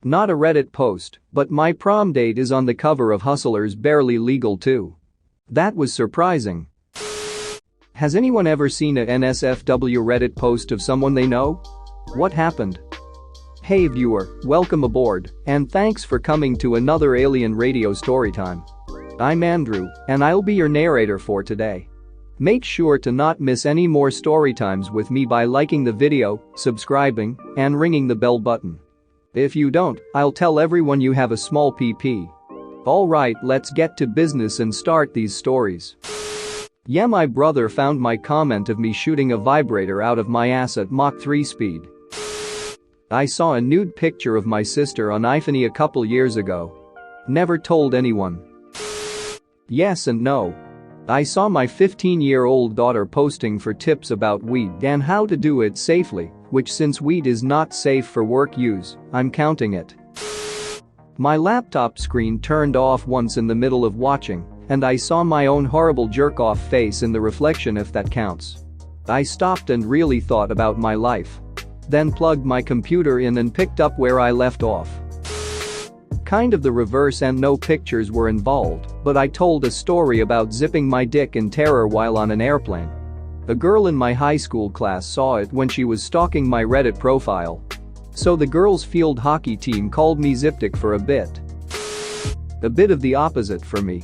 Not a Reddit post, but my prom date is on the cover of Hustler's Barely Legal too. That was surprising. Has anyone ever seen a NSFW Reddit post of someone they know? What happened? Hey viewer, welcome aboard, and thanks for coming to another Alien Radio Storytime. I'm Andrew, and I'll be your narrator for today. Make sure to not miss any more storytimes with me by liking the video, subscribing, and ringing the bell button. If you don't, I'll tell everyone you have a small PP. Alright, let's get to business and start these stories. Yeah, my brother found my comment of me shooting a vibrator out of my ass at Mach 3 speed. I saw a nude picture of my sister on iPhone a couple years ago. Never told anyone. Yes and no. I saw my 15-year-old daughter posting for tips about weed and how to do it safely, which since weed is not safe for work use, I'm counting it. My laptop screen turned off once in the middle of watching, and I saw my own horrible jerk-off face in the reflection if that counts. I stopped and really thought about my life. Then plugged my computer in and picked up where I left off. Kind of the reverse, and no pictures were involved, but I told a story about zipping my dick in terror while on an airplane. A girl in my high school class saw it when she was stalking my Reddit profile. So the girls' field hockey team called me Ziptic for a bit. A bit of the opposite for me.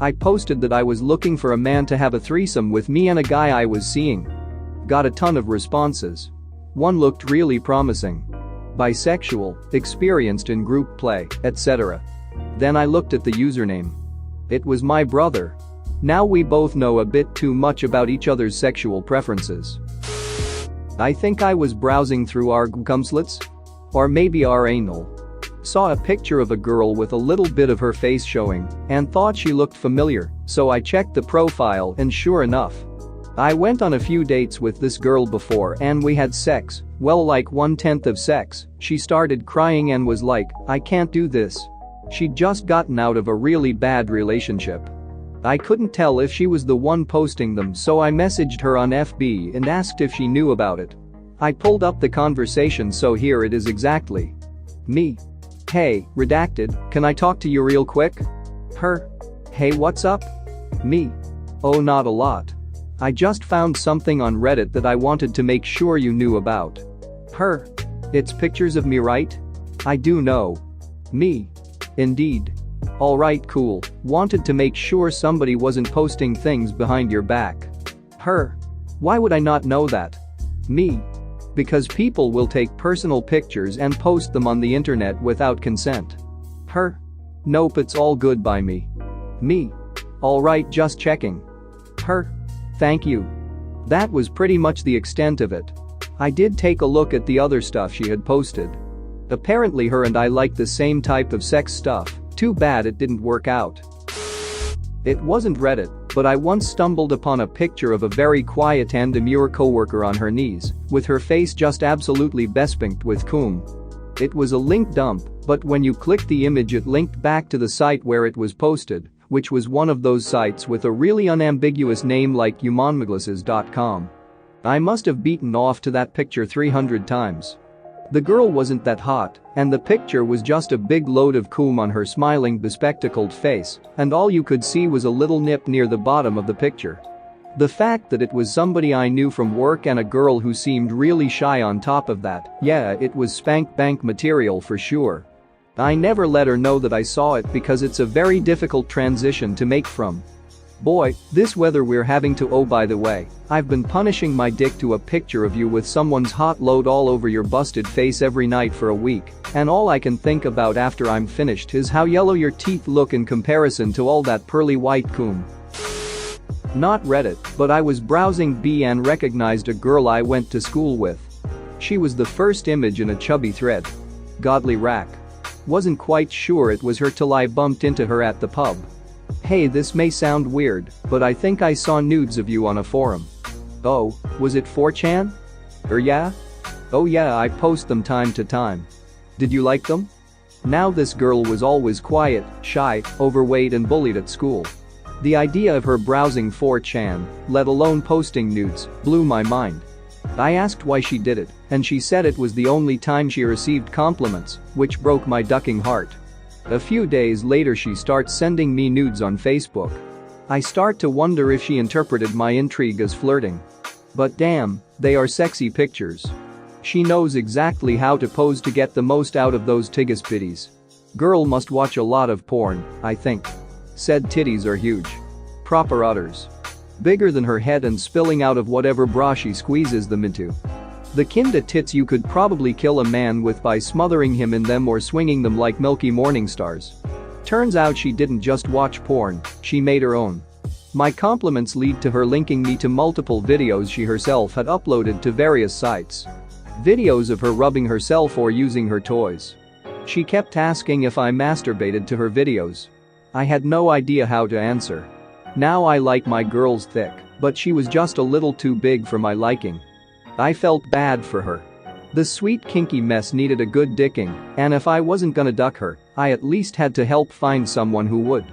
I posted that I was looking for a man to have a threesome with me and a guy I was seeing. Got a ton of responses. One looked really promising. Bisexual, experienced in group play, etc. Then I looked at the username. It was my brother. Now we both know a bit too much about each other's sexual preferences. I think I was browsing through our cumslets? Or maybe our anal. Saw a picture of a girl with a little bit of her face showing and thought she looked familiar, so I checked the profile and sure enough. I went on a few dates with this girl before and we had sex, well, like 1/10 of sex. She started crying and was like, I can't do this. She'd just gotten out of a really bad relationship. I couldn't tell if she was the one posting them, so I messaged her on FB and asked if she knew about it. I pulled up the conversation, so here it is exactly. Me. Hey, redacted, can I talk to you real quick? Her. Hey, what's up? Me. Oh, not a lot. I just found something on Reddit that I wanted to make sure you knew about. Her. It's pictures of me, right? I do know. Me. Indeed. Alright, cool, wanted to make sure somebody wasn't posting things behind your back. Her. Why would I not know that? Me. Because people will take personal pictures and post them on the internet without consent. Her. Nope, it's all good by me. Me. Alright, just checking. Her. Thank you. That was pretty much the extent of it. I did take a look at the other stuff she had posted. Apparently her and I like the same type of sex stuff. Too bad it didn't work out. It wasn't Reddit, but I once stumbled upon a picture of a very quiet and demure coworker on her knees, with her face just absolutely bespinked with cum. It was a link dump, but when you clicked the image it linked back to the site where it was posted, which was one of those sites with a really unambiguous name like humanmaglases.com. I must have beaten off to that picture 300 times. The girl wasn't that hot, and the picture was just a big load of cum on her smiling bespectacled face, and all you could see was a little nip near the bottom of the picture. The fact that it was somebody I knew from work and a girl who seemed really shy on top of that, yeah, it was spank bank material for sure. I never let her know that I saw it because it's a very difficult transition to make from. Boy, this weather we're having to. Oh, by the way, I've been punishing my dick to a picture of you with someone's hot load all over your busted face every night for a week, and all I can think about after I'm finished is how yellow your teeth look in comparison to all that pearly white cum. Not Reddit, but I was browsing B and recognized a girl I went to school with. She was the first image in a chubby thread. Godly rack. Wasn't quite sure it was her till I bumped into her at the pub. Hey, this may sound weird, but I think I saw nudes of you on a forum. Oh, was it 4chan? Yeah? Oh yeah, I post them time to time. Did you like them? Now this girl was always quiet, shy, overweight and bullied at school. The idea of her browsing 4chan, let alone posting nudes, blew my mind. I asked why she did it, and she said it was the only time she received compliments, which broke my ducking heart. A few days later she starts sending me nudes on Facebook. I start to wonder if she interpreted my intrigue as flirting. But damn, they are sexy pictures. She knows exactly how to pose to get the most out of those tiggus bitties. Girl must watch a lot of porn, I think. Said titties are huge. Proper udders. Bigger than her head and spilling out of whatever bra she squeezes them into. The kinda tits you could probably kill a man with by smothering him in them or swinging them like milky morning stars. Turns out she didn't just watch porn, she made her own. My compliments lead to her linking me to multiple videos she herself had uploaded to various sites. Videos of her rubbing herself or using her toys. She kept asking if I masturbated to her videos. I had no idea how to answer. Now I like my girls thick, but she was just a little too big for my liking. I felt bad for her. The sweet kinky mess needed a good dicking, and if I wasn't gonna duck her, I at least had to help find someone who would.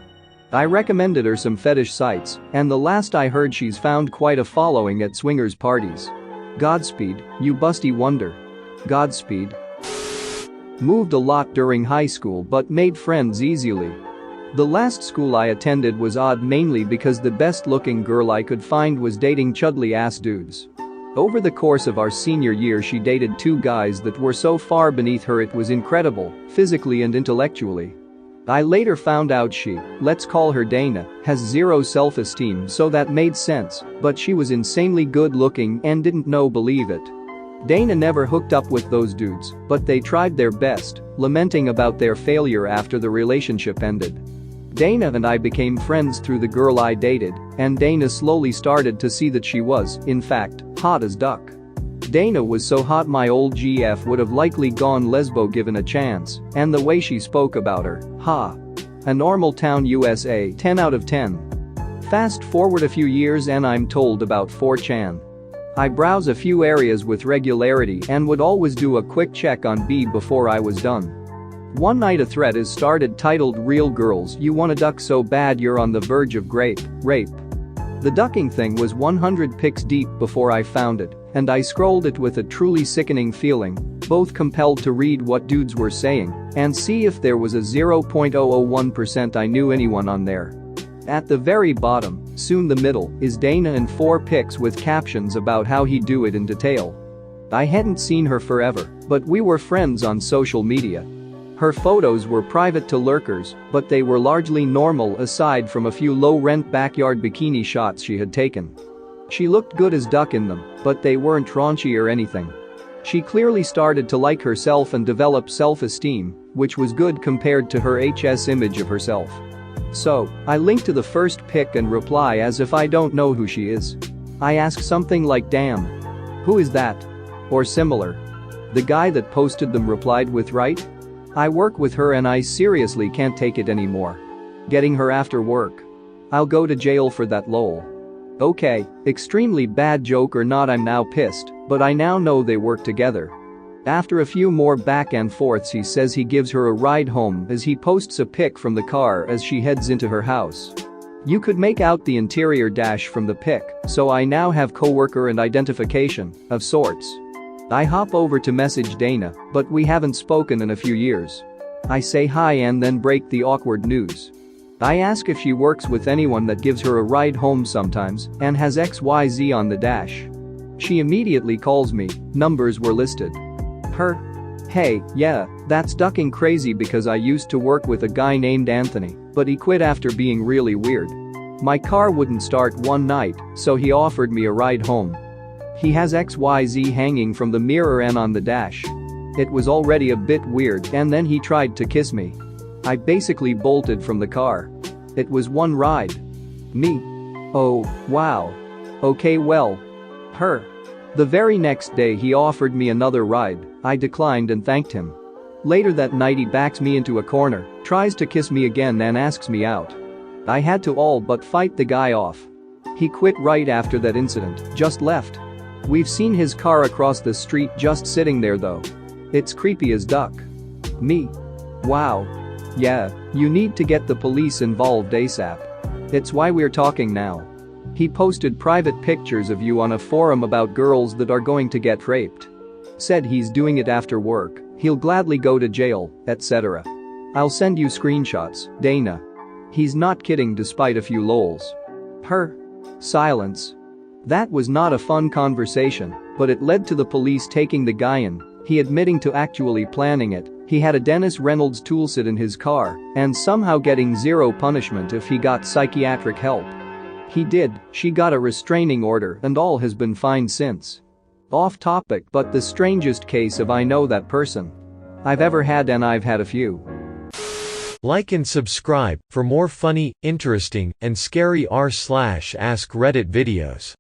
I recommended her some fetish sites, and the last I heard she's found quite a following at swingers parties. Godspeed, you busty wonder. Godspeed. Moved a lot during high school but made friends easily. The last school I attended was odd mainly because the best looking girl I could find was dating chudly ass dudes. Over the course of our senior year she dated two guys that were so far beneath her it was incredible, physically and intellectually. I later found out she, let's call her Dana, has zero self-esteem, so that made sense, but she was insanely good looking and didn't believe it. Dana never hooked up with those dudes, but they tried their best, lamenting about their failure after the relationship ended. Dana and I became friends through the girl I dated, and Dana slowly started to see that she was, in fact, hot as duck. Dana was so hot my old GF would have likely gone lesbo given a chance, and the way she spoke about her, a normal town USA 10 out of 10. Fast forward a few years and I'm told about 4chan. I browse a few areas with regularity and would always do a quick check on B before I was done. One night a thread is started titled "Real Girls You Wanna Duck So Bad You're on the Verge of Rape." The ducking thing was 100 pics deep before I found it, and I scrolled it with a truly sickening feeling, both compelled to read what dudes were saying and see if there was a 0.001% I knew anyone on there. At the very bottom, soon the middle, is Dana and 4 pics with captions about how he'd do it in detail. I hadn't seen her forever, but we were friends on social media. Her photos were private to lurkers, but they were largely normal aside from a few low-rent backyard bikini shots she had taken. She looked good as duck in them, but they weren't raunchy or anything. She clearly started to like herself and develop self-esteem, which was good compared to her HS image of herself. So, I link to the first pic and reply as if I don't know who she is. I ask something like "Damn. Who is that?" or similar. The guy that posted them replied with "Right? I work with her and I seriously can't take it anymore. Getting her after work. I'll go to jail for that lol." Okay, extremely bad joke or not, I'm now pissed, but I now know they work together. After a few more back and forths he says he gives her a ride home as he posts a pic from the car as she heads into her house. You could make out the interior dash from the pic, so I now have coworker and identification, of sorts. I hop over to message Dana, but we haven't spoken in a few years. I say hi and then break the awkward news. I ask if she works with anyone that gives her a ride home sometimes and has XYZ on the dash. She immediately calls me, numbers were listed. Her. Hey, yeah, that's ducking crazy because I used to work with a guy named Anthony, but he quit after being really weird. My car wouldn't start one night, so he offered me a ride home. He has XYZ hanging from the mirror and on the dash. It was already a bit weird and then he tried to kiss me. I basically bolted from the car. It was one ride. Me. Oh, wow. Okay, well. Her. The very next day he offered me another ride. I declined and thanked him. Later that night he backs me into a corner, tries to kiss me again and asks me out. I had to all but fight the guy off. He quit right after that incident, just left. We've seen his car across the street just sitting there though. It's creepy as duck. Me. Wow. Yeah, you need to get the police involved ASAP. It's why we're talking now. He posted private pictures of you on a forum about girls that are going to get raped. Said he's doing it after work, he'll gladly go to jail, etc. I'll send you screenshots, Dana. He's not kidding despite a few lols. Her. Silence. That was not a fun conversation, but it led to the police taking the guy in, he admitting to actually planning it. He had a Dennis Reynolds toolset in his car and somehow getting zero punishment if he got psychiatric help. He did, she got a restraining order and all has been fine since. Off topic, but the strangest case of I know that person I've ever had, and I've had a few. Like and subscribe for more funny, interesting, and scary r/ask Reddit videos.